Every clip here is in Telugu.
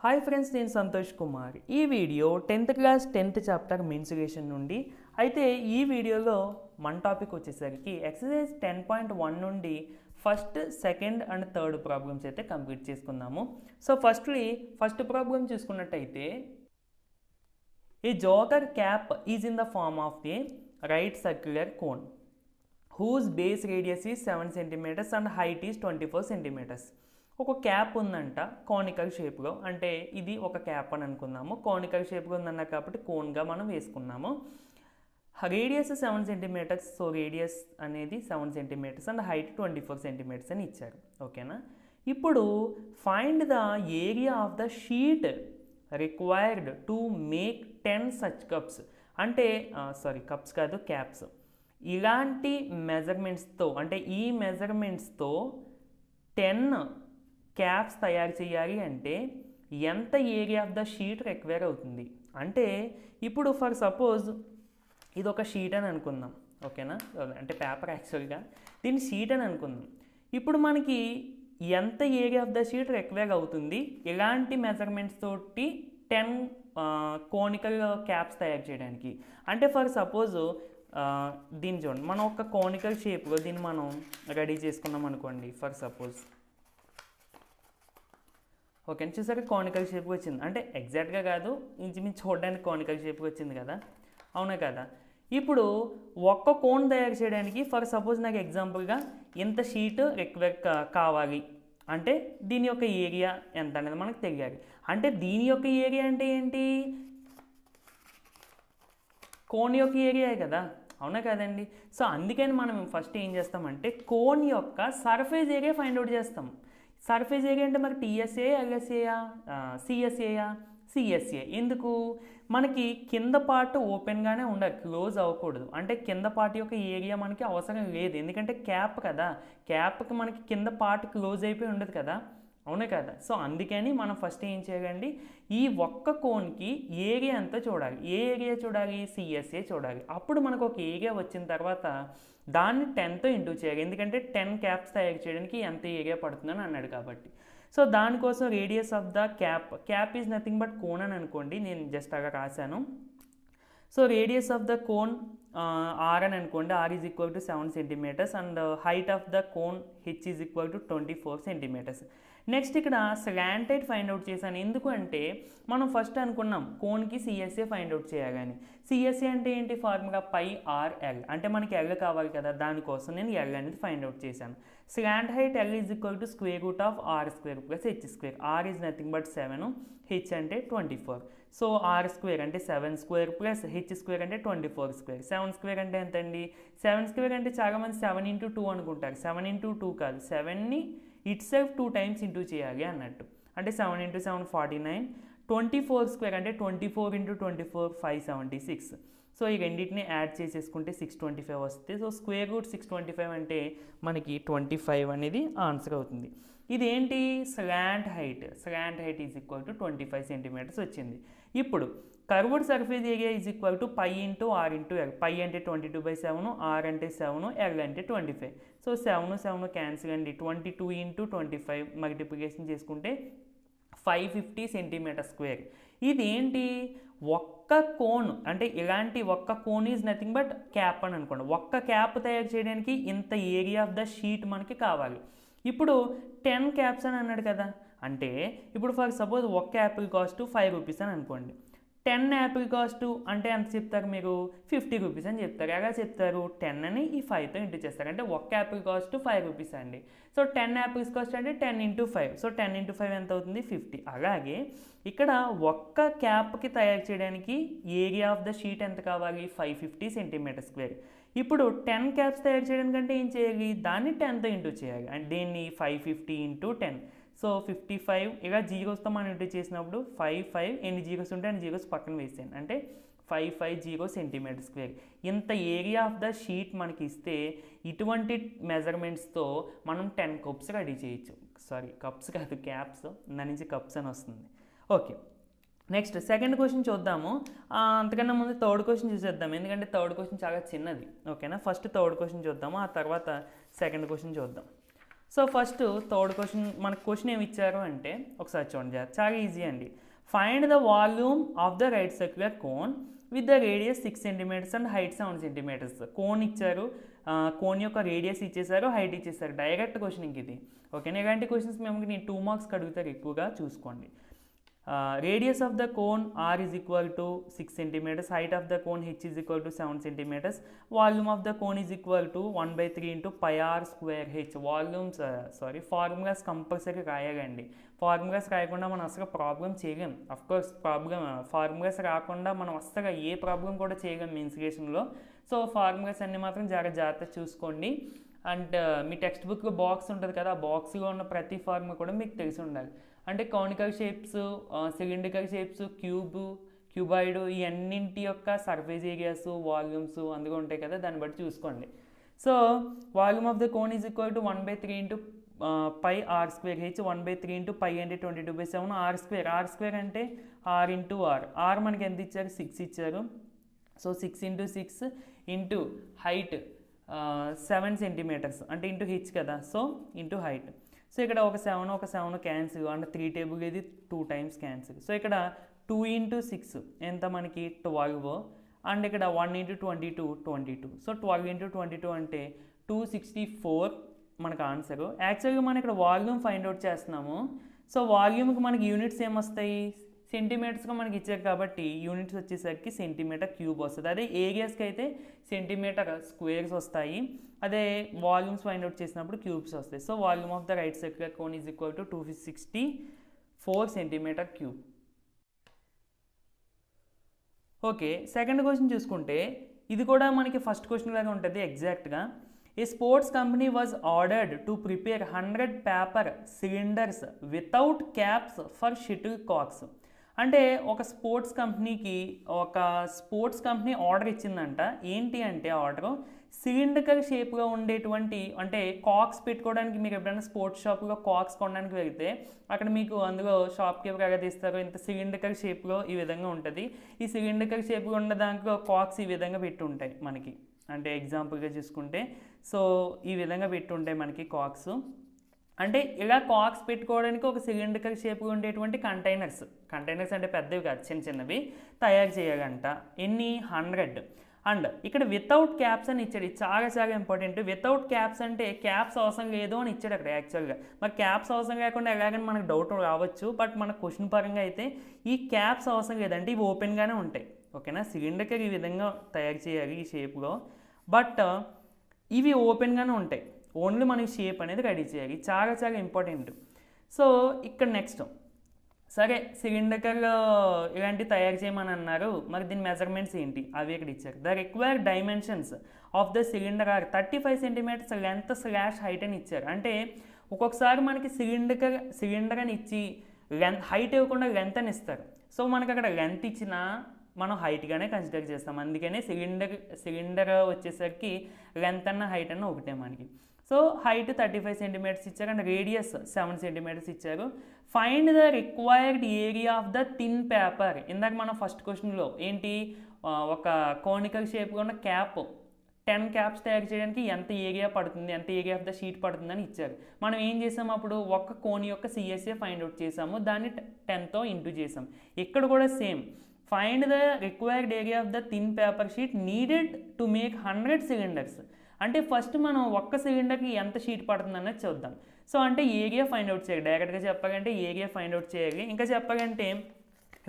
హాయ్ ఫ్రెండ్స్, నేను సంతోష్ కుమార్. ఈ video 10th class 10th chapter mensuration నుండి. అయితే ఈ వీడియోలో మన టాపిక్ వచ్చేసరికి ఎక్సర్సైజ్ 10.1 నుండి first, second and third problems అయితే కంప్లీట్ చేసుకుందాము. సో ఫస్ట్ ప్రాబ్లం చూసుకున్నట్టయితే, a joker cap is in the form of the right circular cone whose base radius is 7 cm and height is 24 cm. ఒక క్యాప్ ఉందంట కోనికల్ షేప్లో, అంటే ఇది ఒక క్యాప్ అని అనుకుందాము. కోనికల్ షేప్లో ఉందన్న కాబట్టి కోన్గా మనం వేసుకున్నాము. రేడియస్ 7 cm, సో రేడియస్ అనేది 7 cm అండ్ హైట్ 24 cm అని ఇచ్చారు. ఓకేనా. ఇప్పుడు find the area of the sheet required to make 10 such cups. అంటే కప్స్ కాదు, క్యాప్స్. ఇలాంటి మెజర్మెంట్స్తో, అంటే ఈ మెజర్మెంట్స్తో 10 క్యాప్స్ తయారు చేయాలి అంటే ఎంత area of the sheet require అవుతుంది అంటే, ఇప్పుడు ఫర్ సపోజ్ ఇది ఒక షీట్ అని అనుకుందాం. ఓకేనా, అంటే పేపర్ యాక్చువల్గా దీన్ని షీట్ అని అనుకుందాం. ఇప్పుడు మనకి ఎంత area of the sheet require అవుతుంది ఇలాంటి మెజర్మెంట్స్ తోటి 10 కోనికల్ క్యాప్స్ తయారు చేయడానికి. అంటే ఫర్ సపోజ్ దీన్ని చూడండి, మనం ఒక కోనికల్ షేప్లో దీన్ని మనం రెడీ చేసుకున్నాం అనుకోండి. ఫర్ సపోజ్ ఓకే, చూసాక కోనికల్ షేప్కి వచ్చింది. అంటే ఎగ్జాక్ట్గా కాదు, ఇంచుమించు చూడడానికి కోనికల్ షేప్కి వచ్చింది కదా, అవునా కదా. ఇప్పుడు ఒక్క కోన్ తయారు చేయడానికి ఫర్ సపోజ్ నాకు ఎగ్జాంపుల్గా ఇంత షీట్ రిక్వైర్ కావాలి అంటే దీని యొక్క ఏరియా ఎంత అనేది మనకు తెలియాలి. అంటే దీని యొక్క ఏరియా అంటే ఏంటి, కోన్ యొక్క ఏరియా కదా, అవునా కదండి. సో అందుకని మనం ఫస్ట్ ఏం చేస్తామంటే కోన్ యొక్క సర్ఫేస్ ఏరియా ఫైండ్ అవుట్ చేస్తాం. సర్ఫేస్ ఏరియా అంటే మరి టీఎస్ఏ, ఎల్ఎస్ఏయా, సిఎస్ఏయా? సిఎస్ఏ. ఎందుకు? మనకి కింద పార్ట్ ఓపెన్గానే ఉండాలి, క్లోజ్ అవ్వకూడదు. అంటే కింద పార్ట్ యొక్క ఏరియా మనకి అవసరం లేదు, ఎందుకంటే క్యాప్ కదా, క్యాప్కి మనకి కింద పార్ట్ క్లోజ్ అయిపోయి ఉండదు కదా, అవునే కదా. సో అందుకని మనం ఫస్ట్ ఏం చేయాలండి, ఈ ఒక్క కోన్కి ఏరియా ఎంత చూడాలి. ఏ ఏరియా చూడాలి? సిఎస్ఏ చూడాలి. అప్పుడు మనకు ఒక ఏరియా వచ్చిన తర్వాత దాన్ని 10తో ఇంటూ చేయాలి, ఎందుకంటే 10 క్యాప్స్ తయారు చేయడానికి ఎంత ఏరియా పడుతుందని అన్నాడు కాబట్టి. సో దానికోసం radius of the cap is nothing but cone అని అనుకోండి, నేను జస్ట్ అలా రాశాను. So radius of the cone R అని అనుకోండి, R is equal to 7 cm and height of the cone H is equal to 24 cm. Next ఇక్కడ స్లాంట్ హైట్ ఫైండ్ అవుట్ చేశాను. ఎందుకు అంటే మనం ఫస్ట్ అనుకున్నాం కోన్కి సిఎస్ఏ ఫైండ్ అవుట్ చేయాలని. సిఎస్ఏ అంటే ఏంటి? ఫార్ములా పై ఆర్ ఎల్, అంటే మనకి ఎల్ కావాలి కదా, దానికోసం నేను ఎల్ అనేది ఫైండ్ అవుట్ చేశాను. Slant height L is equal to square root of R square plus H square. R is nothing but 7, H అంటే 24. సో ఆర్ స్క్వేర్ అంటే 7 స్క్వేర్ ప్లస్ హెచ్ స్క్వేర్ అంటే 24 స్క్వేర్. 7 స్క్వేర్ అంటే ఎంత అండి? 7 స్క్వేర్ అంటే చాలామంది 7 into 2 అనుకుంటారు. 7 into 2 కాదు, 7ని ఇట్ సెల్ఫ్ 2 times ఇంటూ చేయాలి అన్నట్టు. అంటే 7 into 7 49. 24 స్క్వేర్ అంటే 24 into 24 576. సో ఈ రెండింటిని యాడ్ చేసేసుకుంటే 625 వస్తుంది. సో స్క్వేర్ రూట్ 625 అంటే మనకి 25 అనేది ఆన్సర్ అవుతుంది. ఇదేంటి? Slant height is equal to 25 cm వచ్చింది. ఇప్పుడు curved surface area is equal to pi into r into l. Pi అంటే 22/7, ఆర్ అంటే 7, ఎల్ అంటే 25. సో 7 క్యాన్సిల్ అండి. 22 into 25 మల్టిప్లికేషన్ చేసుకుంటే 550 cm². ఇది ఏంటి? ఒక్క కోన్, అంటే ఇలాంటి ఒక్క cone is nothing but cap అని అనుకోండి. ఒక్క క్యాప్ తయారు చేయడానికి ఇంత ఏరియా ఆఫ్ ద షీట్ మనకి కావాలి. ఇప్పుడు 10 క్యాప్స్ అని అన్నాడు కదా, అంటే ఇప్పుడు ఫర్ సపోజ్ ఒక్క యాపిల్ కాస్ట్ 5 రూపీస్ అని అనుకోండి. 10 యాపిల్ కాస్ట్ అంటే ఎంత చెప్తారు మీరు? 50 రూపీస్ అని చెప్తారు. ఎలా చెప్తారు? 10 అని ఈ 5తో ఇంటూ చేస్తారు. అంటే ఒక్క యాపిల్ కాస్ట్ 5 రూపీస్ అండి. సో 10 యాపిల్స్ కాస్ట్ అంటే 10 into 5. సో 10 into 5 ఎంత అవుతుంది? 50. అలాగే ఇక్కడ ఒక్క క్యాప్కి తయారు చేయడానికి ఏరియా ఆఫ్ ద షీట్ ఎంత కావాలి? 550 cm². ఇప్పుడు 10 క్యాప్స్ తయారు చేయడానికంటే ఏం చేయాలి? దాన్ని 10తో ఇంటూ చేయాలి. అంటే దీన్ని 550 into 10. సో 55. ఇలా జీరోస్తో మనం ఇంటూ చేసినప్పుడు 5 ఎన్ని జీరోస్ ఉంటే అన్ని జీరోస్ పక్కన వేసాను, అంటే 550 cm². ఇంత ఏరియా ఆఫ్ ద షీట్ మనకి ఇస్తే ఇటువంటి మెజర్మెంట్స్తో మనం 10 కప్స్ రెడీ చేయొచ్చు. కప్స్ కాదు, క్యాప్స్. దాని నుంచి కప్స్ అని వస్తుంది. ఓకే, నెక్స్ట్ సెకండ్ క్వశ్చన్ చూద్దాము. అంతకన్నా ముందు థర్డ్ క్వశ్చన్ చూసేద్దాం, ఎందుకంటే థర్డ్ క్వశ్చన్ చాలా చిన్నది. ఓకేనా, ఫస్ట్ థర్డ్ క్వశ్చన్ చూద్దాము, ఆ తర్వాత సెకండ్ క్వశ్చన్ చూద్దాం. సో ఫస్ట్ థర్డ్ క్వశ్చన్ మనకు క్వశ్చన్ ఏమి ఇచ్చారు అంటే ఒకసారి చూడండి, చాలా ఈజీ అండి. Find the volume of the right circular cone with the radius 6 centimetres and height 7 centimetres. Cone ఇచ్చారు, కోన్ యొక్క రేడియస్ ఇచ్చేసారు, హైట్ ఇచ్చేసారు. డైరెక్ట్ క్వశ్చన్ ఇంక ఇది. ఓకేనా, ఇలాంటి క్వశ్చన్స్ మేము నేను 2 మార్క్స్కి అడుగుతారు, ఎక్కువగా చూసుకోండి. Radius of the cone r is equal to 6 centimetres, height of the cone H is equal to 7 centimetres, volume of the cone is equal to 1/3 into pi are square h. Volumes formulas compulsory రాయాలండి. ఫార్ములాస్ రాయకుండా మనం అసలు ప్రాబ్లం చేయలేం. అఫ్కోర్స్ ఫార్ములాస్ రాకుండా మనం అసలు ఏ ప్రాబ్లం కూడా చేయలేం మెన్సురేషన్లో. సో ఫార్ములాస్ అన్ని మాత్రం జాగ్రత్త చూసుకోండి. అండ్ మీ టెక్స్ట్ బుక్లో బాక్స్ ఉంటుంది కదా, ఆ బాక్స్లో ఉన్న ప్రతి ఫార్ములా కూడా మీకు తెలిసి ఉండాలి. అంటే conical shapes, cylindrical shapes, cuboid, ఈ అన్నింటి యొక్క సర్ఫేస్ ఏరియాస్, వాల్యూమ్స్ అందులో ఉంటాయి కదా, దాన్ని బట్టి చూసుకోండి. So volume of the cone is equal to 1/3 into pi are square H, 1/3 into pi అంటే 22/7 ఆర్ స్క్వేర్. ఆర్ స్క్వేర్ అంటే ఆర్ ఇంటూ ఆర్. ఆర్ మనకి ఎంత ఇచ్చారు, 6 ఇచ్చారు. So 6 into 6 into height 7 centimetres అంటే ఇంటూ హెచ్ కదా, సో ఇంటూ హైట్. సో ఇక్కడ ఒక 7 క్యాన్సిల్, అంటే 3 టేబుల్ ఇది 2 టైమ్స్ క్యాన్సిల్. సో ఇక్కడ 2 ఇంటూ 6 ఎంత మనకి 12, అండ్ ఇక్కడ 1 ఇంటూ 22. సో 12 ఇంటూ 22 అంటే 264 మనకు ఆన్సరు. యాక్చువల్గా మనం ఇక్కడ వాల్యూమ్ ఫైండ్ అవుట్ చేస్తున్నాము. సో వాల్యూమ్కి మనకి యూనిట్స్ ఏమొస్తాయి, సెంటీమీటర్స్గా మనకి ఇచ్చారు కాబట్టి యూనిట్స్ వచ్చేసరికి సెంటీమీటర్ క్యూబ్ వస్తుంది. అదే ఏరియాస్కి అయితే సెంటీమీటర్ స్క్వేర్స్ వస్తాయి. అదే వాల్యూమ్స్ ఫైండ్ అవుట్ చేసినప్పుడు క్యూబ్స్ వస్తాయి. So volume of the right circular cone is equal to 264 centimetre cube. Okay, second question చూసుకుంటే ఇది కూడా మనకి ఫస్ట్ క్వశ్చన్ లాగా ఉంటుంది ఎగ్జాక్ట్గా. A sports company was ordered to prepare 100 paper cylinders without caps for shuttle cocks. అంటే ఒక స్పోర్ట్స్ కంపెనీ ఆర్డర్ ఇచ్చిందంట. ఏంటి అంటే ఆర్డర్ సిలిండర్ షేప్లో ఉండేటువంటి, అంటే కాక్స్ పెట్టుకోవడానికి, మీకు ఎప్పుడైనా స్పోర్ట్స్ షాప్లో కాక్స్ కొనడానికి వెళ్తే అక్కడ మీకు అందులో షాప్ కీపర్ ఎలా తీస్తారో ఇంత సిలిండర్ షేప్లో ఈ విధంగా ఉంటుంది. ఈ సిలిండర్ షేప్లో ఉన్న దాంట్లో కాక్స్ ఈ విధంగా పెట్టి ఉంటాయి మనకి. అంటే ఎగ్జాంపుల్గా చూసుకుంటే సో ఈ విధంగా పెట్టి ఉంటాయి మనకి కాక్స్. అంటే ఇలా కాక్స్ పెట్టుకోవడానికి ఒక సిలిండర్ షేప్గా ఉండేటువంటి కంటైనర్స్ అంటే పెద్దవి కాదు, చిన్నవి తయారు చేయాలంట. ఎన్ని 100. అండ్ ఇక్కడ వితౌట్ క్యాప్స్ అని ఇచ్చాడు. చాలా ఇంపార్టెంట్. వితౌట్ క్యాప్స్ అంటే క్యాప్స్ అవసరం లేదు అని ఇచ్చాడు అక్కడ యాక్చువల్గా. మరి క్యాప్స్ అవసరం లేకుండా ఎలాగని మనకు డౌట్ రావచ్చు. బట్ మన క్వశ్చన్ పరంగా అయితే ఈ క్యాప్స్ అవసరం లేదంటే ఇవి ఓపెన్గానే ఉంటాయి. ఓకేనా, సిలిండర్ ఈ విధంగా తయారు చేయాలి ఈ షేప్లో, బట్ ఇవి ఓపెన్గానే ఉంటాయి. ఓన్లీ మనం షేప్ అనేది రెడీ చేయాలి. చాలా ఇంపార్టెంట్. సో ఇక్కడ నెక్స్ట్, సరే సిలిండర్ ఇలాంటివి తయారు చేయమని అన్నారు, మరి దీని మెజర్మెంట్స్ ఏంటి అవి ఇక్కడ ఇచ్చారు. The required dimensions of the cylinder are 35 centimetres length / height అని ఇచ్చారు. అంటే ఒక్కొక్కసారి మనకి సిలిండర్ అని ఇచ్చి హైట్ ఇవ్వకుండా లెంత్ అని ఇస్తారు. సో మనకి అక్కడ లెంత్ ఇచ్చినా మనం హైట్గానే కన్సిడర్ చేస్తాం. అందుకనే సిలిండర్ వచ్చేసరికి లెంత్ అన్న హైట్ అన్న ఒకటే మనకి. సో హైట్ 35 సెంటీమీటర్స్ ఇచ్చారు అండ్ రేడియస్ 7 సెంటీమీటర్స్ ఇచ్చారు. Find the required area of the thin paper. ఇందాక మనం ఫస్ట్ క్వశ్చన్లో ఏంటి, ఒక కోనికల్ షేప్గా ఉన్న క్యాప్ 10 క్యాప్స్ తయారు చేయడానికి ఎంత ఏరియా పడుతుంది, ఎంత ఏరియా ఆఫ్ ద షీట్ పడుతుందని ఇచ్చారు. మనం ఏం చేసాము, అప్పుడు ఒక్క కోన్ యొక్క సిఎస్ఏ ఫైండ్ అవుట్ చేసాము, దాన్ని 10తో ఇంటూ చేసాం. ఇక్కడ కూడా same, find the required area of the thin paper sheet needed to make 100 cylinders. అంటే ఫస్ట్ మనం ఒక్క సిలిండర్కి ఎంత షీట్ పడుతుంది అన్నది చూద్దాం. సో అంటే ఏరియా ఫైండ్ అవుట్ చేయాలి. డైరెక్ట్గా చెప్పాలంటే ఏరియా ఫైండ్ అవుట్ చేయాలి. ఇంకా చెప్పాలంటే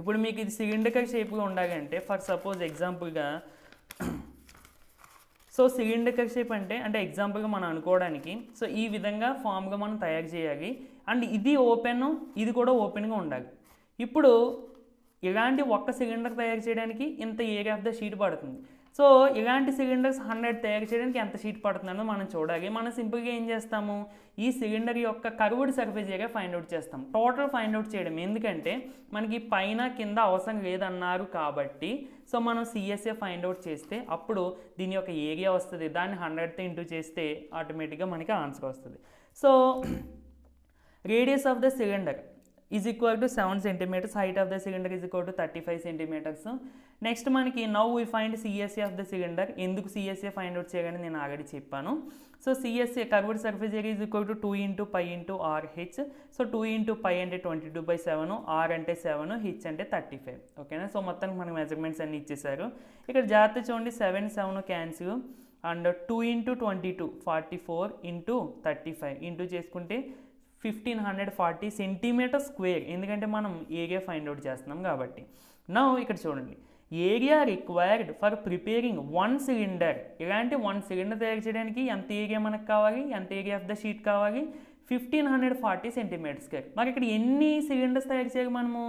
ఇప్పుడు మీకు ఇది సిలిండర్ షేప్గా ఉండాలంటే, ఫర్ సపోజ్ ఎగ్జాంపుల్గా, సో సిలిండర్ షేప్ అంటే ఎగ్జాంపుల్గా మనం అనుకోవడానికి, సో ఈ విధంగా ఫామ్గా మనం తయారు చేయాలి. అండ్ ఇది ఓపెన్, ఇది కూడా ఓపెన్గా ఉండాలి. ఇప్పుడు ఇలాంటి ఒక్క సిలిండర్ తయారు చేయడానికి ఇంత ఏరియా ఆఫ్ ద షీట్ పడుతుంది. సో ఇలాంటి సిలిండర్స్ 100 తయారు చేయడానికి ఎంత షీట్ పడుతుందో మనం చూడాలి. మనం సింపుల్గా ఏం చేస్తాము, ఈ సిలిండర్ యొక్క curved surface area find out చేస్తాం. టోటల్ ఫైండ్ అవుట్ చేయడం, ఎందుకంటే మనకి పైన కింద అవసరం లేదన్నారు కాబట్టి. సో మనం సిఎస్ఏ ఫైండ్ అవుట్ చేస్తే అప్పుడు దీని యొక్క ఏరియా వస్తుంది. దాన్ని 100తో ఇంటూ చేస్తే ఆటోమేటిక్గా మనకి ఆన్సర్ వస్తుంది. So radius of the cylinder is equal to 7 centimetres, height of the cylinder is equal to 35 centimetres. Next మనకి now we find CSA of the cylinder. ఎందుకు సిఎస్ఏ ఫైండ్ అవుట్ చేయాలని నేను ఆల్రెడీ చెప్పాను. So CSA curved surface area is equal to 2 into pi into RH. So 2 into pi అంటే 22/7, ఆర్ అంటే 7, హెచ్ అంటే 35. ఓకేనా. సో మొత్తానికి మనకు మెజర్మెంట్స్ అన్నీ ఇచ్చేసారు. ఇక్కడ జాగ్రత్త చూడండి, 7 7 cancel and 2 into 22 44 into 35 into చేసుకుంటే 1540 సెంటీమీటర్ స్క్వేర్, ఎందుకంటే మనం ఏరియా ఫైండ్ అవుట్ చేస్తున్నాం కాబట్టి. నౌ ఇక్కడ చూడండి, area required for preparing 1 cylinder. ఇలాంటి 1 సిలిండర్ తయారు చేయడానికి ఎంత ఏరియా మనకు కావాలి, ఎంత ఏరియా ఆఫ్ ద షీట్ కావాలి, 1540 సెంటీమీటర్ స్క్వేర్. మరి ఇక్కడ ఎన్ని సిలిండర్స్ తయారు చేయాలి మనము,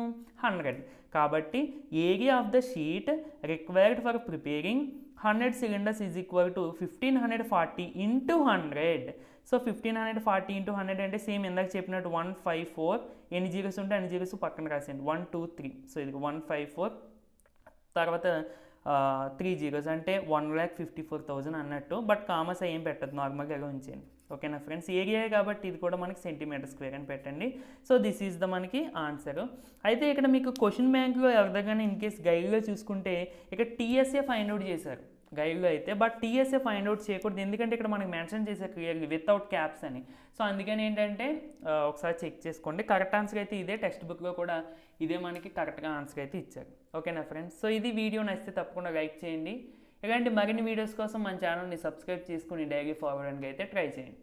100. కాబట్టి area of the sheet required for preparing 100 cylinders is equal to 1540 into 100. So 1540 into 100 అంటే సేమ్ ఇందాక చెప్పినట్టు 154. ఎన్ని జీరోస్ ఉంటే అన్ని జీరోస్ పక్కన రాసేయండి, 1 2 3. సో ఇది 154 తర్వాత 3 జీరోస్ అంటే 1,54,000 అన్నట్టు. బట్ కామర్స్ ఏం పెట్టదు, నార్మల్గా ఉంచండి. ఓకేనా ఫ్రెండ్స్. ఏరియా కాబట్టి ఇది కూడా మనకి సెంటీమీటర్ స్క్వేర్ అని పెట్టండి. సో దిస్ ఈజ్ ద మనకి ఆన్సర్. అయితే ఇక్కడ మీకు క్వశ్చన్ బ్యాంక్లో ఎవరిదైనా ఇన్ కేస్ గైడ్లో చూసుకుంటే ఇక్కడ టీఎస్ఏ ఫైండ్ అవుట్ చేశారు గైడ్లో అయితే, బట్ టీఎస్ఏ ఫైండ్ అవుట్ చేయకూడదు, ఎందుకంటే ఇక్కడ మనకి మెన్షన్ చేశారు క్లియర్లీ వితౌట్ క్యాప్స్ అని. సో అందుకని ఏంటంటే ఒకసారి చెక్ చేసుకోండి. కరెక్ట్ ఆన్సర్ అయితే ఇదే, టెక్స్ట్ బుక్లో కూడా ఇదే మనకి కరెక్ట్గా ఆన్సర్ అయితే ఇచ్చారు. ఓకేనా ఫ్రెండ్స్. సో ఇది వీడియో నచ్చితే తప్పకుండా లైక్ చేయండి. ఇలాంటి మరిన్ని వీడియోస్ కోసం మన ఛానల్ని సబ్స్క్రైబ్ చేసుకుని డైలీ ఫార్వర్డ్కి అయితే ట్రై చేయండి.